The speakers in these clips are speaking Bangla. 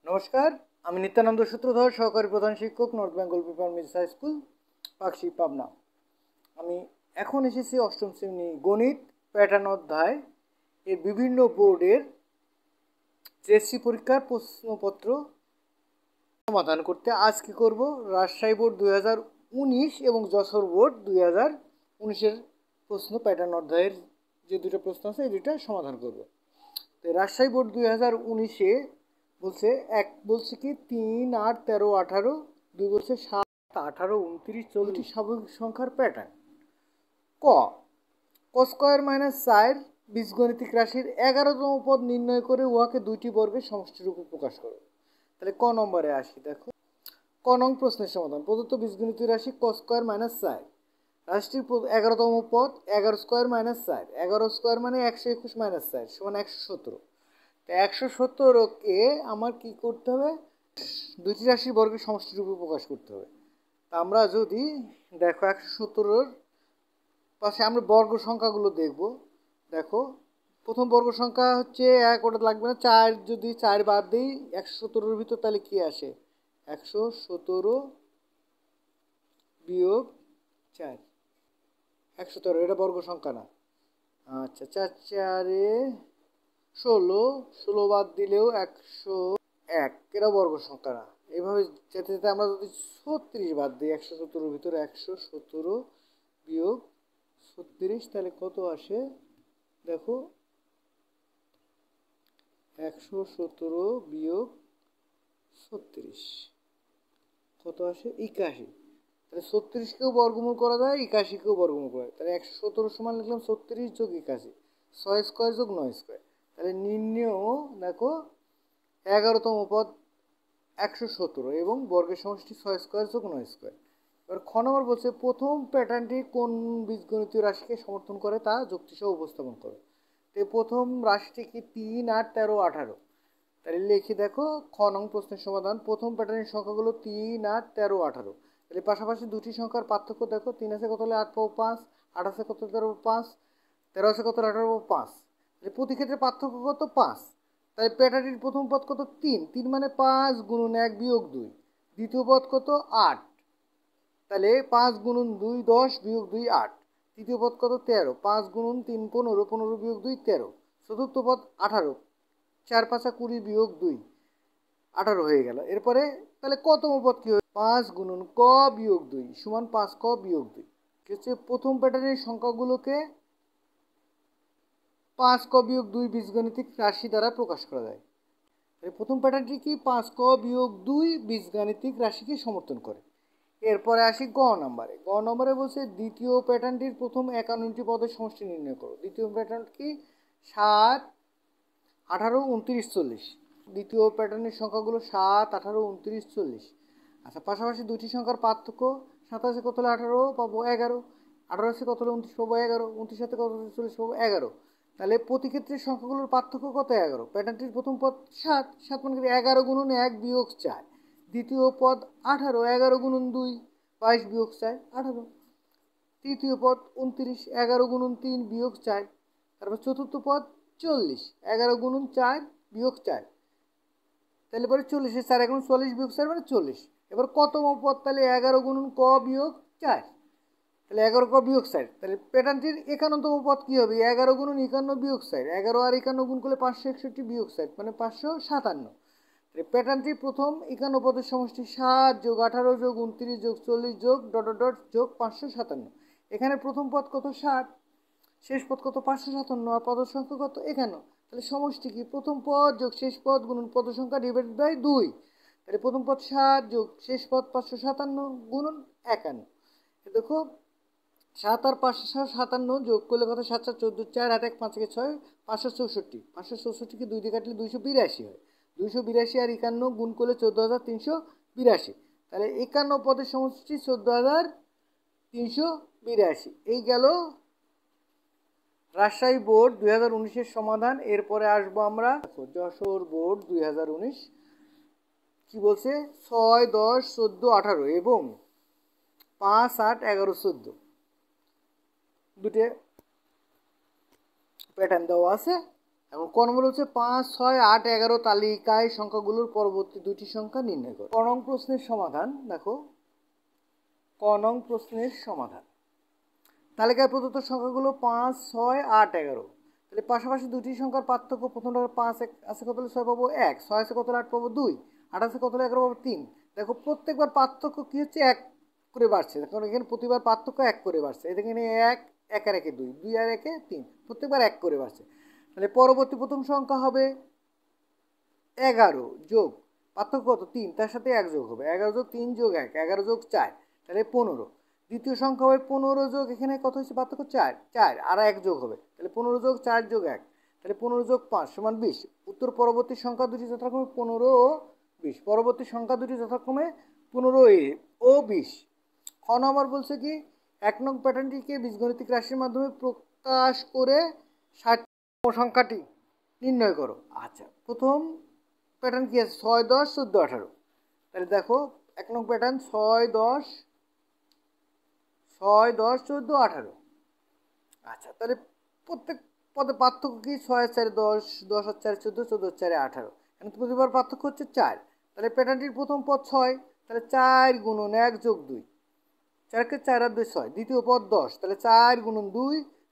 নমস্কার, আমি নিত্যানন্দ সূত্রধর, সহকারী প্রধান শিক্ষক, নর্থ বেঙ্গল প্রিপার middle high school, Pakshi, Pabna. আমি এখন এসেছি অষ্টম শ্রেণী গণিত প্যাটার্ন অধ্যায় এর বিভিন্ন বোর্ডের জেএসসি পরীক্ষার প্রশ্নপত্র সমাধান করতে। আজ কি করব, রাজশাহী বোর্ড 2019 এবং যশোর বোর্ড 2019-এর প্রশ্ন প্যাটার্ন অধ্যায়ের যে দুটো প্রশ্ন আছে এই দুটো সমাধান করব। তো রাজশাহী বোর্ড 2019-এ বলছে কি 3, 8, 13, 18, 2 বলছে 7, 18, 29, 40 স্বাভাবিক সংখ্যার প্যাটার্ন। ক স্কোয়ার মাইনাস 4 বীজগণিতিক রাশির 11তম পদ নির্ণয় করে উহাকে দুইটি বর্গের সমষ্টিরূপে প্রকাশ করো। তাহলে ক নম্বরে আসি। দেখো, ক নং প্রশ্নের সমাধান। প্রদত্ত বীজগণিতিক রাশি ক স্কোয়ার মাইনাস 4, রাশিটির 11তম পদ 11 স্কোয়ার মাইনাস 4, 11 স্কোয়ার মানে 121 মাইনাস 4 সমান 117। 117কে আমার কি করতে হবে, দুইটি রাশির বর্গের সমষ্টিরূপে প্রকাশ করতে হবে। তা আমরা যদি দেখো 117-এর পাশে আমরা বর্গ সংখ্যাগুলো দেখব। দেখো, প্রথম বর্গ সংখ্যা হচ্ছে 1, ওটা লাগবে না। 4, যদি 4 বাদ দিই 117-এর ভিতর, তাহলে কি আসে 117 বিয়োগ 4, 117, এটা বর্গ সংখ্যা না। আচ্ছা, 4 4-এ 16, 16 বাদ দিলেও 101, এটা বর্গ সংখ্যা না। এইভাবে যেতে যেতে আমরা যদি 36 বাদ দিই 117-এর ভিতরে, 117 বিয়োগ 36, তাহলে কত আসে দেখো, 117 বিয়োগ 36 কত আসে 81। তাহলে 36কেও বর্গমূল করা যায়, 81কেও বর্গমূল করা যায়। তাহলে 117 সমান লিখলাম 36 যোগ 81, 6 স্কোয়ার যোগ 9 স্কোয়ার। তাহলে নির্ণেয় দেখো 11তম পদ 117 এবং বর্গের সমষ্টি 6 স্কোয়ার যোগ 9 স্কোয়ার। এবার খ নম্বর বলছে প্রথম প্যাটার্নটি কোন বীজগণিতীয় রাশিকে সমর্থন করে তা যুক্তিসহ উপস্থাপন করো। তো প্রথম রাশিটি কি 3, 8, 13, 18। তাহলে লিখি, দেখো খ নং প্রশ্নের সমাধান। প্রথম প্যাটার্নের সংখ্যাগুলো 3, 8, 13, 18। তাহলে পাশাপাশি দুটি সংখ্যার পার্থক্য দেখো, 3 আছে কত হলে 8 পাবো 5, 8 আছে কত 13 5, 13 আছে কত 18 পাবো 5। তাহলে প্রতি ক্ষেত্রে পার্থক্য কত 5। তাহলে প্যাটার্নটির প্রথম পদ কত 3, 3 মানে 5 গুণন 1 বিয়োগ 2। দ্বিতীয় পদ কত 8, তাহলে 5 গুণন 2 10 বিয়োগ 2 8। তৃতীয় পদ কত 13, 5 গুণন 3 15, 15 বিয়োগ 2 13। চতুর্থ পদ 18, 4 5 20 বিয়োগ 2 18 হয়ে গেল। এরপরে তাহলে কতম পদ কি হবে, 5 গুণন ক বিয়োগ 2 সমান 5 ক বিয়োগ 2। কি হচ্ছে, প্রথম প্যাটার্নের সংখ্যাগুলোকে 5 ক বিয়োগ 2 বীজগণিতিক রাশি দ্বারা প্রকাশ করা যায়। প্রথম প্যাটার্নটি কি 5 ক বিয়োগ 2 বীজগাণিতিক রাশিকে সমর্থন করে। এরপরে আসি গ নম্বরে। গ নম্বরে বলছে দ্বিতীয় প্যাটার্নটির প্রথম 51টি পদের সমষ্টি নির্ণয় করো। দ্বিতীয় প্যাটার্ন কি 7, 18, 29, 40। দ্বিতীয় প্যাটার্নের সংখ্যাগুলো 7, 18, 29, 40। আচ্ছা, পাশাপাশি দুটি সংখ্যার পার্থক্য, 27 কত হলে 18 পাবো 11, 18 আছে কত হলে 29 পাবো 11, 29 সাথে কত 40 পাবো 11। তাহলে প্রতি ক্ষেত্রে সংখ্যাগুলোর পার্থক্য কত 11। প্যাটার্নটির প্রথম পদ 7, 7 মানে 11 গুণন 1 বিয়োগ 4। দ্বিতীয় পদ 18, 11 গুণন 2 22 বিয়োগ 4 18। তৃতীয় পদ 29, 11 গুণন 3 বিয়োগ 4। তারপর চতুর্থ পদ 40, 11 গুণন 4 বিয়োগ 4। তাহলে পরে 40, 4 এখন 40 বিয়োগ 4 মানে 40। এবার কতম পদ, তাহলে 11 গুণন ক বিয়োগ 4, তাহলে 11 ক বিয়োগ 4। তাহলে প্যাটার্নটির 51তম পদ কি হবে, 11 গুণন 51 বিয়োগ 4। 11 আর 51 গুণ করলে 561 বিয়োগ 4 মানে 557। তাহলে প্যাটার্নটির প্রথম 51 পদের সমষ্টি 7 যোগ 18 যোগ 29 যোগ 40 যোগ ডট ডট ডট যোগ 557। এখানে প্রথম পদ কত 7, শেষ পদ কত 557, আর পদ সংখ্যা কত 51। তাহলে সমষ্টি কি প্রথম পদ যোগ শেষ পদ গুণন পদ সংখ্যা ডিভাইডেড বাই 2। তাহলে প্রথম পদ 7 যোগ শেষ পদ 557 গুণন 51। দেখো 7 আর 557 যোগ করলে কত 7 7 14, 4 হাতে 1 5 থেকে 6, 564। 564কে 2 দিয়ে কাটলে 282 হয়। 282 আর 51 গুণ করলে 14,382। তাহলে 51 পদের সমষ্টি 14,382। এই গেল রাজশাহী বোর্ড 2019-এর সমাধান। এরপরে আসবো আমরা যশোর বোর্ড 2019 কি বলছে, 6, 10, 14, 18 এবং 5, 8, 11, 14 দুটো প্যাটার্ন দেওয়া আছে। এবং ক নম্বর হচ্ছে 5, 6, 8, 11 তালিকায় সংখ্যাগুলোর পরবর্তী দুটি সংখ্যা নির্ণয় করো। ক নং প্রশ্নের সমাধান দেখো, ক নং প্রশ্নের সমাধান। তালিকায় প্রদত্ত সংখ্যাগুলো 5, 6, 8, 11। তাহলে পাশাপাশি দুটি সংখ্যার পার্থক্য, প্রথমটা 5 আছে কত হলে 6 পাবো 1, 6 আছে কত হলে 8 পাবো 2, 8 আছে কত হলে 11 পাবো 3। দেখো প্রত্যেকবার পার্থক্য কী হচ্ছে, 1 করে বাড়ছে। কারণ এখানে প্রতিবার পার্থক্য 1 করে বাড়ছে। এখানে 1, 1 আর 1 2, 2 আর 1 3, প্রত্যেকবার 1 করে বাড়ছে। তাহলে পরবর্তী প্রথম সংখ্যা হবে 11 যোগ পার্থক্য কত 3, তার সাথে 1 যোগ হবে, 11 যোগ 3 যোগ 1, 11 যোগ 4, তাহলে 15। দ্বিতীয় সংখ্যা হবে 15 যোগ, এখানে কত হচ্ছে পার্থক্য 4, 4 আর 1 যোগ হবে, তাহলে 15 যোগ 4 যোগ 1, তাহলে 15 যোগ 5 সমান 20। উত্তর পরবর্তী সংখ্যা দুটি যথাক্রমে 15 ও 20। পরবর্তী সংখ্যা দুটি যথাক্রমে 15 ও 20। খ নম্বর বলছে কি, 1 নং প্যাটার্নটিকে বীজগণিতিক রাশির মাধ্যমে প্রকাশ করে 60তম সংখ্যাটি নির্ণয় করো। আচ্ছা, প্রথম প্যাটার্ন কি আছে, 6, 10, 14, 18। তাহলে দেখো 1 নং প্যাটার্ন 6, 10, 14, 18। আচ্ছা, তাহলে প্রত্যেক পদে পার্থক্য কি, 6 আর 4 10, 10 আর 4 14, 14 আর 4 18। এখানে প্রতিবার পার্থক্য হচ্ছে 4। তাহলে প্যাটার্নটির প্রথম পদ 6, তাহলে 4 গুণন 1 যোগ 2, 4কে 4 আর 2 6। দ্বিতীয় পদ 10, তাহলে 4 গুণন 2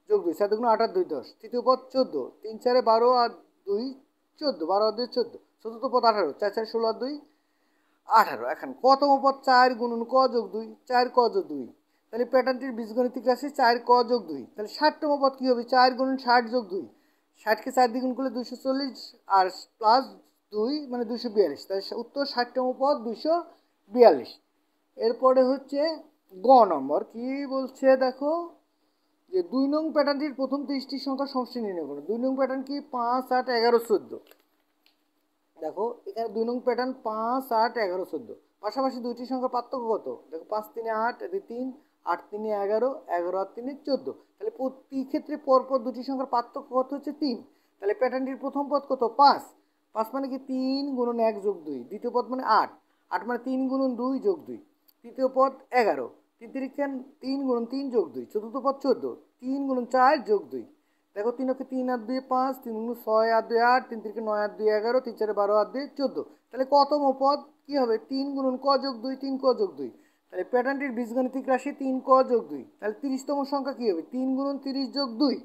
যোগ 2, 4 গুণ 8 আর 2 10। তৃতীয় পদ 14, 3 4 12 আর 2 14, 12 আর 2 14। চতুর্থ পদ 18, 4 4 16 আর 2 18। এখন কতম পদ, 4 গুণন ক যোগ 2, 4 ক যোগ 2। তাহলে প্যাটার্নটির বীজগণিতিক রাশি 4 ক যোগ 2। তাহলে 60তম পদ কী হবে, 4 গুণন 60 যোগ 2, 60কে 4 দ্বিগুণ করলে 240 আর প্লাস 2 মানে 242। তাহলে উত্তর 60তম পদ 242। এরপরে হচ্ছে গ নম্বর কি বলছে দেখো, যে 2 নং প্যাটার্নটির প্রথম 30টি সংখ্যা সমষ্টি নির্ণয় করো। 2 নং প্যাটার্ন কি, 5, 8, 11, 14। দেখো এখানে 2 নং প্যাটার্ন 5, 8, 11, 14। পাশাপাশি দুইটি সংখ্যার পার্থক্য কত, দেখো 5 3 8, 3, 8 3 11, 11 আর 3 14। তাহলে প্রতি ক্ষেত্রে পরপর দুটি সংখ্যার পার্থক্য কত হচ্ছে 3। তাহলে প্যাটার্নটির প্রথম পদ কত, 5, 5 মানে কি 3 গুণন 1 যোগ 2। দ্বিতীয় পদ মানে 8, 8 মানে 3 গুণন 2 যোগ 2। তৃতীয় পদ 11, 3 গুণন 3 যোগ 2। চতুর্থ পদ 14, 3 গুণন 4 যোগ 2। দেখো 3 ওকে 3 আর 2 5, 3 গুণ 6 আর 2 8, 3 3 9 আর 2 11, 3 4 12 আর 2 14। তাহলে কতম পদ কি হবে, 3 গুণন ক যোগ 2, 3 ক যোগ 2। তাহলে প্যাটার্নটির বীজগণিতিক রাশি 3 ক যোগ 2। তাহলে 30তম সংখ্যা কি হবে, 3 গুণন 30 যোগ 2।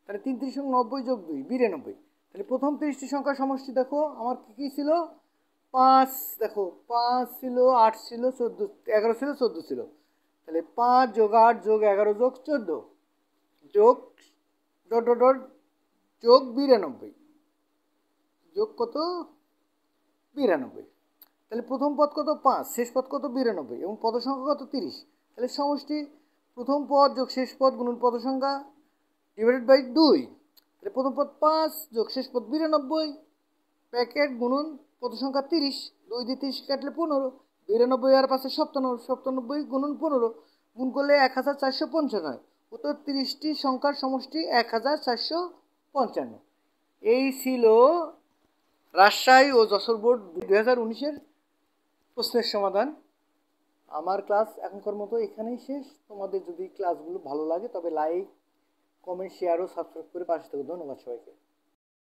তাহলে 3 3 90 যোগ 2 92। তাহলে প্রথম 30টি সংখ্যার সমষ্টি দেখো আমার কি কি ছিল, 5, দেখো 5 ছিল, 8 ছিল, 14 11 ছিল, 14 ছিল। তাহলে 5 যোগ 8 যোগ 11 যোগ 14 যোগ ডট ডট ডট যোগ 92, যোগ কত 92। তাহলে প্রথম পদ কত 5, শেষ পদ কত 92 এবং পদ সংখ্যা কত 30। তাহলে সমষ্টি প্রথম পদ যোগ শেষ পদ গুণন পদ সংখ্যা ডিভাইডেড বাই 2। তাহলে প্রথম পদ 5 যোগ শেষ পদ 92 প্যাকেট গুণন পদ সংখ্যা 30, 2 দিয়ে 30 কাটলে 15, 92 আর 5 97, 97 গুণন 15 গুণ করলে 1455 হয়। উত্তর 30টি সংখ্যার সমষ্টি 1455। এই ছিল রাজশাহী ও যশোর বোর্ড 2019-এর প্রশ্নের সমাধান। আমার ক্লাস এখনকার মতো এখানেই শেষ। তোমাদের যদি ক্লাসগুলো ভালো লাগে তবে লাইক, কমেন্ট, শেয়ার ও সাবস্ক্রাইব করে পাশে থাকো। ধন্যবাদ সবাইকে।